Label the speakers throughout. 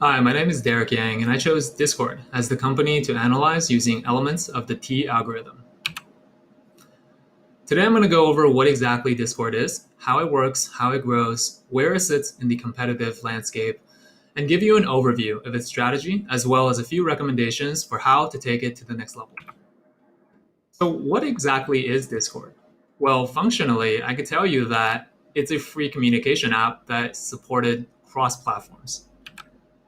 Speaker 1: Hi, my name is Derek Yang, and I chose Discord as the company to analyze using elements of the T algorithm. Today I'm going to go over what exactly Discord is, how it works, how it grows, where it sits in the competitive landscape, and give you an overview of its strategy, as well as a few recommendations for how to take it to the next level. So what exactly is Discord? Well, functionally, I could tell you that it's a free communication app that's supported cross-platforms,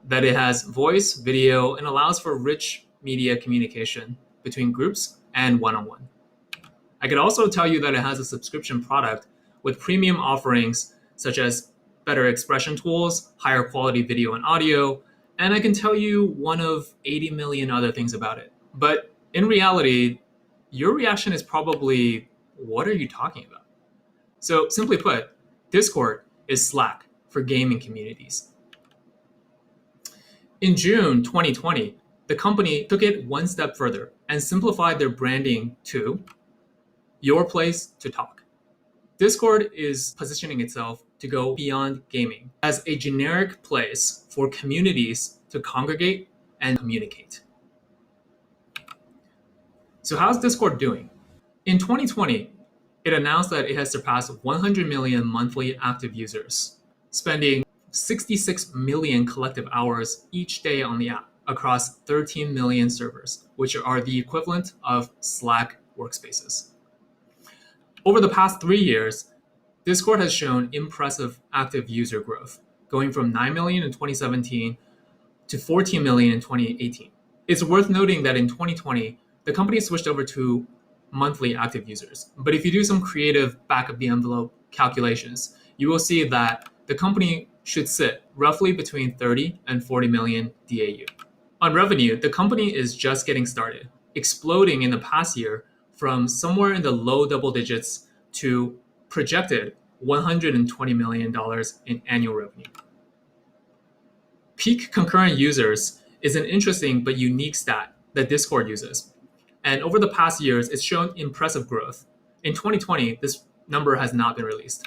Speaker 1: that it has voice, video, and allows for rich media communication between groups and one-on-one. I could also tell you that it has a subscription product with premium offerings such as better expression tools, higher quality video and audio, and I can tell you one of 80 million other things about it. But in reality, your reaction is probably, what are you talking about? So simply put, Discord is Slack for gaming communities. In June 2020, the company took it one step further and simplified their branding to your place to talk. Discord is positioning itself to go beyond gaming as a generic place for communities to congregate and communicate. So how's Discord doing? In 2020, it announced that it has surpassed 100 million monthly active users, spending 66 million collective hours each day on the app across 13 million servers, which are the equivalent of Slack workspaces. Over the past 3 years, Discord has shown impressive active user growth, going from 9 million in 2017 to 14 million in 2018. It's worth noting that in 2020, the company switched over to monthly active users. But if you do some creative back of the envelope calculations, you will see that the company should sit roughly between 30 and 40 million DAU. On revenue, the company is just getting started, exploding in the past year from somewhere in the low double digits to projected $120 million in annual revenue. Peak concurrent users is an interesting but unique stat that Discord uses. And over the past years, it's shown impressive growth. In 2020, this number has not been released.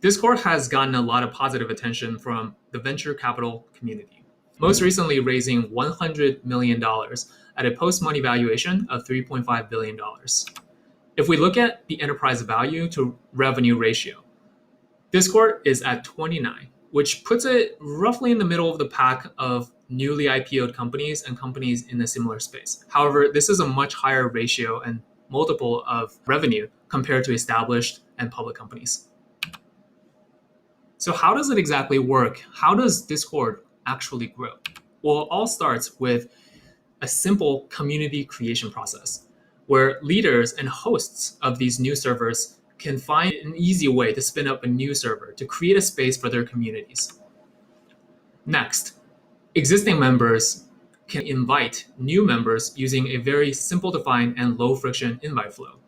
Speaker 1: Discord has gotten a lot of positive attention from the venture capital community, most recently raising $100 million at a post-money valuation of $3.5 billion. If we look at the enterprise value to revenue ratio, Discord is at 29, which puts it roughly in the middle of the pack of newly IPO'd companies and companies in a similar space. However, this is a much higher ratio and multiple of revenue compared to established and public companies. So how does it exactly work? How does Discord actually grow? Well, it all starts with a simple community creation process where leaders and hosts of these new servers can find an easy way to spin up a new server to create a space for their communities. Next, existing members can invite new members using a very simple to find and low friction invite flow.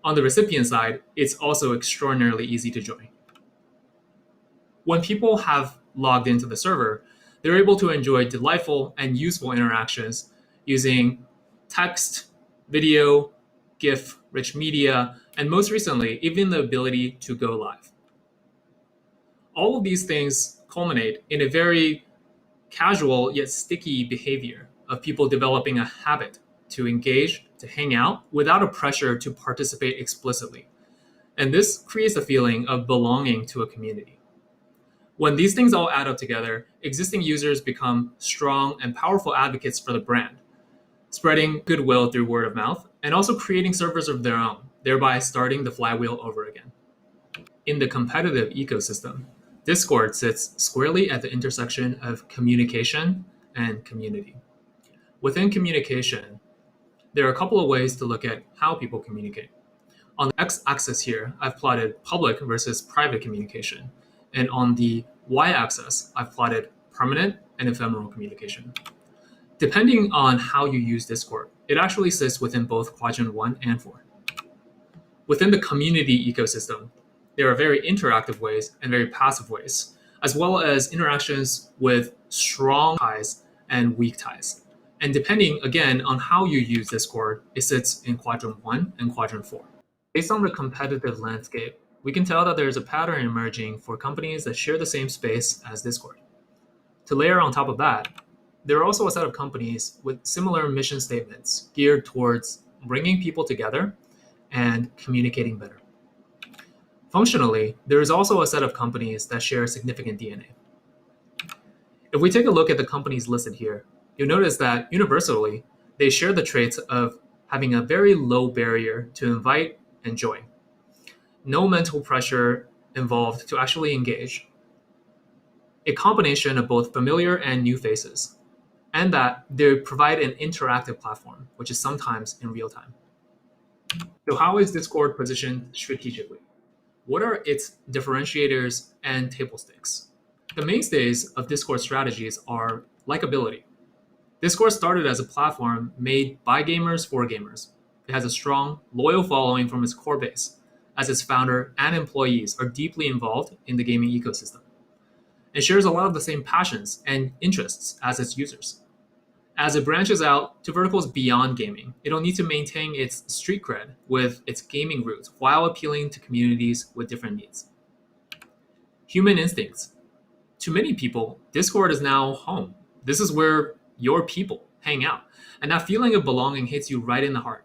Speaker 1: On the recipient side, it's also extraordinarily easy to join. When people have logged into the server, they're able to enjoy delightful and useful interactions using text, video, GIF, rich media, and most recently, even the ability to go live. All of these things culminate in a very casual yet sticky behavior of people developing a habit to engage, to hang out without a pressure to participate explicitly. And this creates a feeling of belonging to a community. When these things all add up together, existing users become strong and powerful advocates for the brand, spreading goodwill through word of mouth, and also creating servers of their own, thereby starting the flywheel over again. In the competitive ecosystem, Discord sits squarely at the intersection of communication and community. Within communication, there are a couple of ways to look at how people communicate. On the x-axis here, I've plotted public versus private communication. And on the y-axis, I've plotted permanent and ephemeral communication. Depending on how you use Discord, it actually sits within both quadrant 1 and 4. Within the community ecosystem, there are very interactive ways and very passive ways, as well as interactions with strong ties and weak ties. And depending, again, on how you use Discord, it sits in quadrant 1 and quadrant 4. Based on the competitive landscape, we can tell that there's a pattern emerging for companies that share the same space as Discord. To layer on top of that, there are also a set of companies with similar mission statements geared towards bringing people together and communicating better. Functionally, there is also a set of companies that share significant DNA. If we take a look at the companies listed here, you'll notice that universally, they share the traits of having a very low barrier to invite and join. No mental pressure involved to actually engage. A combination of both familiar and new faces, and that they provide an interactive platform, which is sometimes in real time. So how is Discord positioned strategically? What are its differentiators and table stakes? The mainstays of Discord strategies are likability. Discord started as a platform made by gamers for gamers. It has a strong, loyal following from its core base, as its founder and employees are deeply involved in the gaming ecosystem. It shares a lot of the same passions and interests as its users. As it branches out to verticals beyond gaming, it'll need to maintain its street cred with its gaming roots while appealing to communities with different needs. Human instincts. To many people, Discord is now home. This is where your people hang out, and that feeling of belonging hits you right in the heart.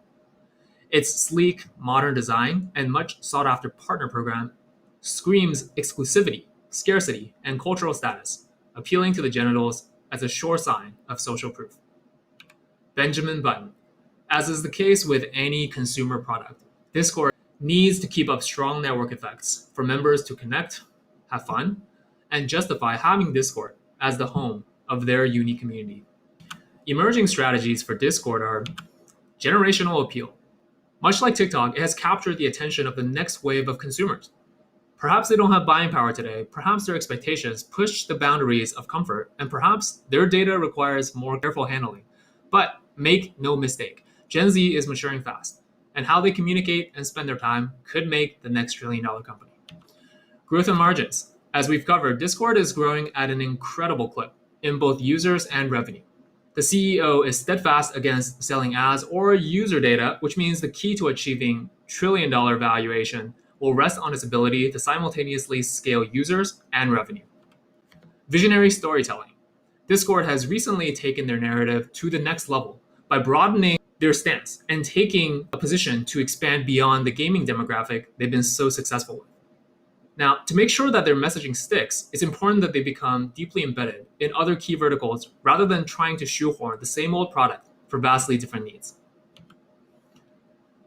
Speaker 1: Its sleek, modern design and much sought-after partner program screams exclusivity, scarcity, and cultural status, appealing to the genitals as a sure sign of social proof. Benjamin Button. As is the case with any consumer product, Discord needs to keep up strong network effects for members to connect, have fun, and justify having Discord as the home of their unique community. Emerging strategies for Discord are generational appeal. Much like TikTok, it has captured the attention of the next wave of consumers. Perhaps they don't have buying power today, perhaps their expectations push the boundaries of comfort, and perhaps their data requires more careful handling. But make no mistake, Gen Z is maturing fast, and how they communicate and spend their time could make the next trillion-dollar company. Growth and margins. As we've covered, Discord is growing at an incredible clip in both users and revenue. The CEO is steadfast against selling ads or user data, which means the key to achieving trillion-dollar valuation will rest on its ability to simultaneously scale users and revenue. Visionary storytelling. Discord has recently taken their narrative to the next level by broadening their stance and taking a position to expand beyond the gaming demographic they've been so successful with. Now, to make sure that their messaging sticks, it's important that they become deeply embedded in other key verticals rather than trying to shoehorn the same old product for vastly different needs.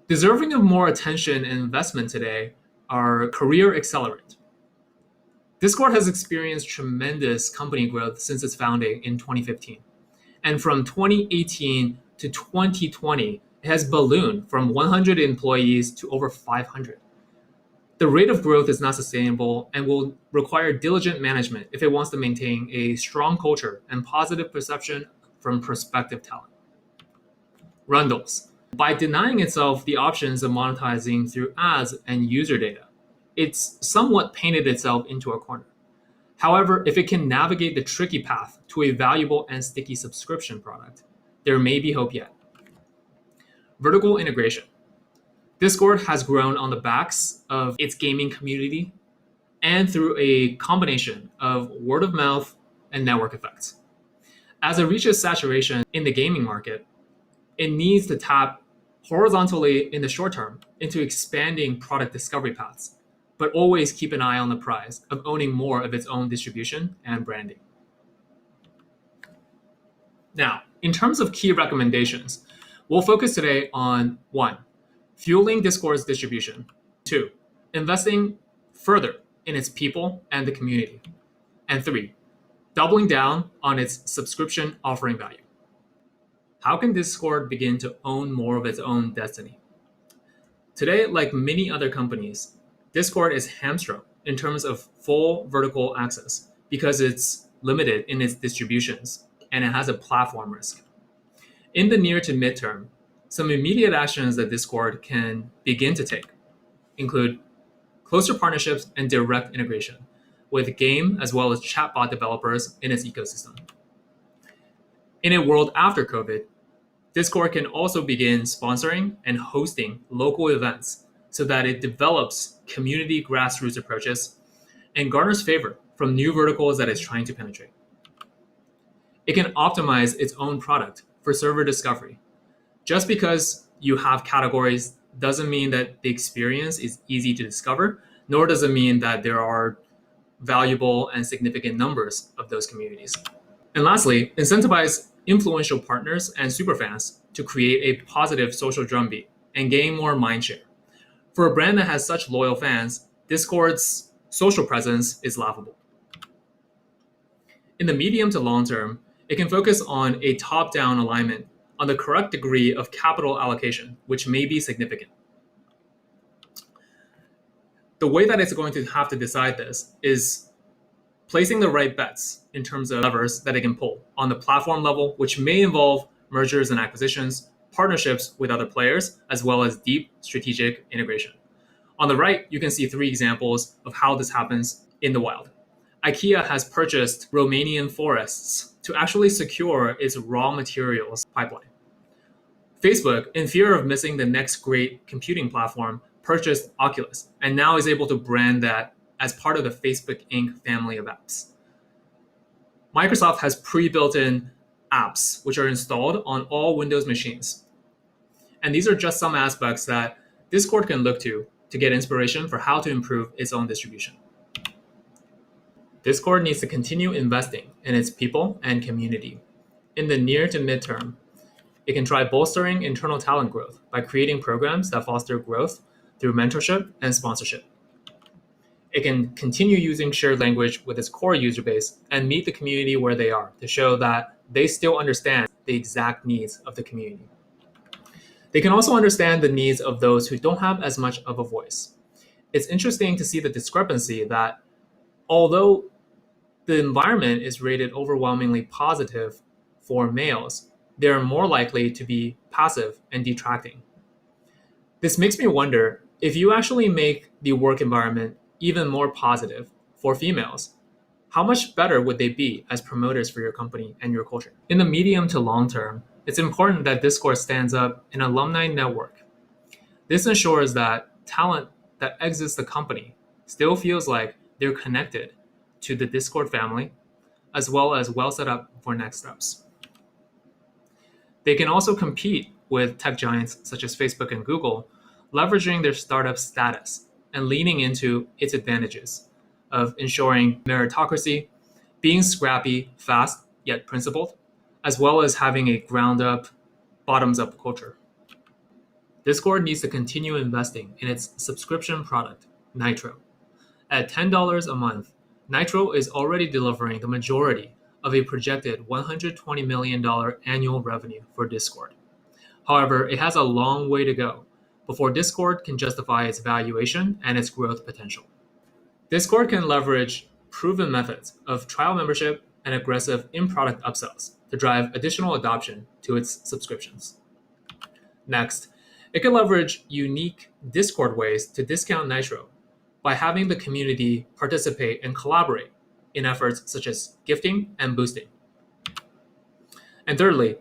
Speaker 1: Deserving of more attention and investment today are career accelerant. Discord has experienced tremendous company growth since its founding in 2015. And from 2018 to 2020, it has ballooned from 100 employees to over 500. The rate of growth is not sustainable and will require diligent management if it wants to maintain a strong culture and positive perception from prospective talent. Rundles. By denying itself the options of monetizing through ads and user data, it's somewhat painted itself into a corner. However, if it can navigate the tricky path to a valuable and sticky subscription product, there may be hope yet. Vertical integration. Discord has grown on the backs of its gaming community and through a combination of word of mouth and network effects. As it reaches saturation in the gaming market, it needs to tap horizontally in the short term into expanding product discovery paths, but always keep an eye on the prize of owning more of its own distribution and branding. Now, in terms of key recommendations, we'll focus today on 1, fueling Discord's distribution. 2, investing further in its people and the community. And 3, doubling down on its subscription offering value. How can Discord begin to own more of its own destiny? Today, like many other companies, Discord is hamstrung in terms of full vertical access because it's limited in its distributions and it has a platform risk. In the near to midterm, some immediate actions that Discord can begin to take include closer partnerships and direct integration with game as well as chatbot developers in its ecosystem. In a world after COVID, Discord can also begin sponsoring and hosting local events so that it develops community grassroots approaches and garners favor from new verticals that it's trying to penetrate. It can optimize its own product for server discovery. Just because you have categories doesn't mean that the experience is easy to discover, nor does it mean that there are valuable and significant numbers of those communities. And lastly, incentivize influential partners and superfans to create a positive social drumbeat and gain more mindshare. For a brand that has such loyal fans, Discord's social presence is laughable. In the medium to long term, it can focus on a top-down alignment on the correct degree of capital allocation, which may be significant. The way that it's going to have to decide this is placing the right bets in terms of levers that it can pull on the platform level, which may involve mergers and acquisitions, partnerships with other players, as well as deep strategic integration. On the right, you can see 3 examples of how this happens in the wild. IKEA has purchased Romanian forests to actually secure its raw materials pipeline. Facebook, in fear of missing the next great computing platform, purchased Oculus and now is able to brand that as part of the Facebook Inc. family of apps. Microsoft has pre-built in apps which are installed on all Windows machines. And these are just some aspects that Discord can look to get inspiration for how to improve its own distribution. Discord needs to continue investing in its people and community. In the near to midterm, it can try bolstering internal talent growth by creating programs that foster growth through mentorship and sponsorship. It can continue using shared language with its core user base and meet the community where they are to show that they still understand the exact needs of the community. They can also understand the needs of those who don't have as much of a voice. It's interesting to see the discrepancy that although the environment is rated overwhelmingly positive for males, they're more likely to be passive and detracting. This makes me wonder if you actually make the work environment even more positive for females, how much better would they be as promoters for your company and your culture? In the medium to long term, it's important that Discord stands up an alumni network. This ensures that talent that exits the company still feels like they're connected to the Discord family, as well as well set up for next steps. They can also compete with tech giants such as Facebook and Google, leveraging their startup status and leaning into its advantages of ensuring meritocracy, being scrappy, fast, yet principled, as well as having a ground-up, bottoms-up culture. Discord needs to continue investing in its subscription product, Nitro. At $10 a month, Nitro is already delivering the majority of a projected $120 million annual revenue for Discord. However, it has a long way to go before Discord can justify its valuation and its growth potential. Discord can leverage proven methods of trial membership and aggressive in-product upsells to drive additional adoption to its subscriptions. Next, it can leverage unique Discord ways to discount Nitro by having the community participate and collaborate in efforts such as gifting and boosting. And thirdly,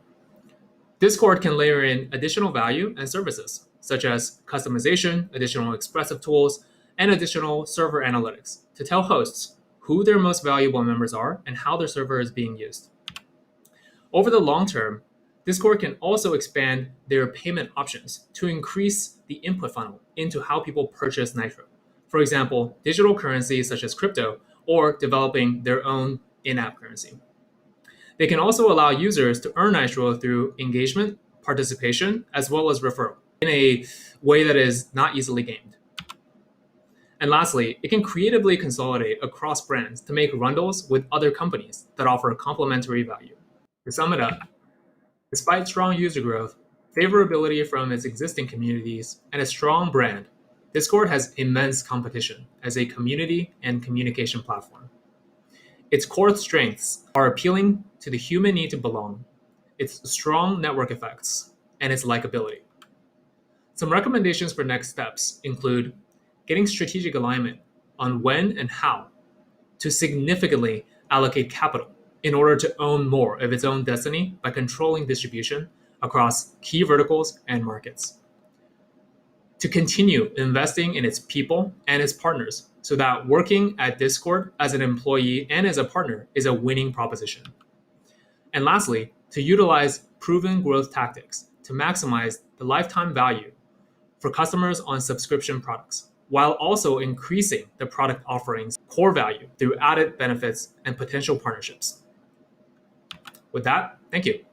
Speaker 1: Discord can layer in additional value and services, such as customization, additional expressive tools, and additional server analytics to tell hosts who their most valuable members are and how their server is being used. Over the long term, Discord can also expand their payment options to increase the input funnel into how people purchase Nitro. For example, digital currencies such as crypto, or developing their own in-app currency. They can also allow users to earn Nitro through engagement, participation, as well as referral in a way that is not easily gamed. And lastly, it can creatively consolidate across brands to make bundles with other companies that offer complementary value. To sum it up, despite strong user growth, favorability from its existing communities, and a strong brand, Discord has immense competition as a community and communication platform. Its core strengths are appealing to the human need to belong, its strong network effects, and its likability. Some recommendations for next steps include getting strategic alignment on when and how to significantly allocate capital in order to own more of its own destiny by controlling distribution across key verticals and markets. To continue investing in its people and its partners so that working at Discord as an employee and as a partner is a winning proposition. And lastly, to utilize proven growth tactics to maximize the lifetime value for customers on subscription products, while also increasing the product offerings core value through added benefits and potential partnerships. With that, thank you.